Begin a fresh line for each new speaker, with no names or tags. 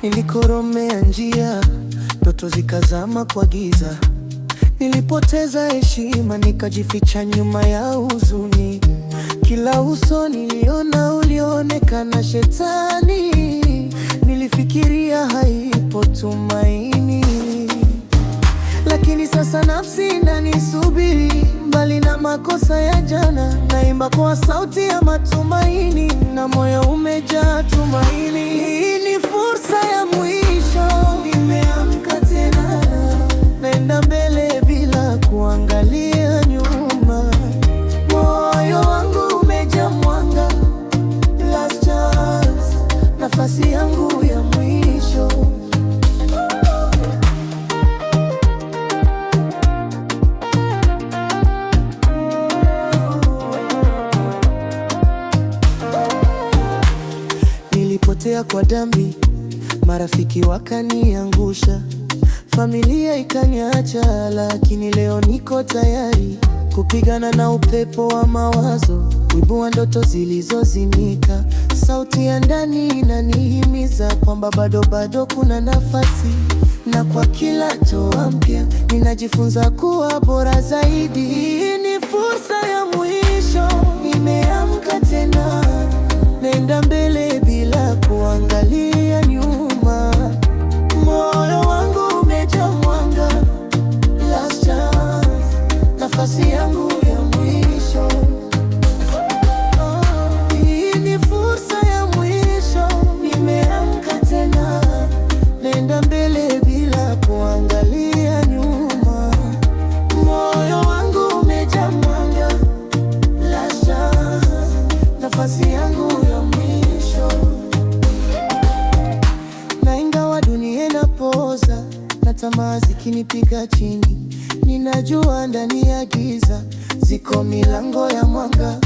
Nilikoromea njia, ndoto zikazama kwa giza. Nilipoteza heshima, nikajificha nyuma ya huzuni. Kila uso niliona ulionekana shetani. Nilifikiria haipo tumaini, lakini sasa nafsi inanisubiri. Mbali na makosa ya jana, naimba kwa sauti ya matumaini, na moyo umejaa tumaini. Hii ni fursa ya mwisho, nimeamka tena, naenda mbele bila kuangalia nyuma. Moyo wangu umejaa mwanga, last chance, nafasi yangu ya mwisho. Nilipotea kwa dhambi, marafiki wakaniangusha, familia ikaniacha, lakini leo niko tayari kupigana na upepo wa mawazo, kuibua ndoto zilizozimika. Sauti ya ndani inanihimiza kwamba bado kuna nafasi, na kwa kila hatua mpya ninajifunza kuwa bora zaidi. Hii ni fursa ya mwisho, nimeamka tena, naenda mbele bila kuangalia nyuma. Moyo wangu umejaa mwanga, last chance, nafasi yangu ya mwisho. Hii ni fursa ya mwisho, nimeamka tena, naenda mbele bila kuangalia nyuma. Moyo wangu umejaa mwanga, last chance, nafasi yangu ya mwisho. Na ingawa dunia inapoza na tamaa zikinipiga chini, ninajua ndani ya giza ziko milango ya mwanga.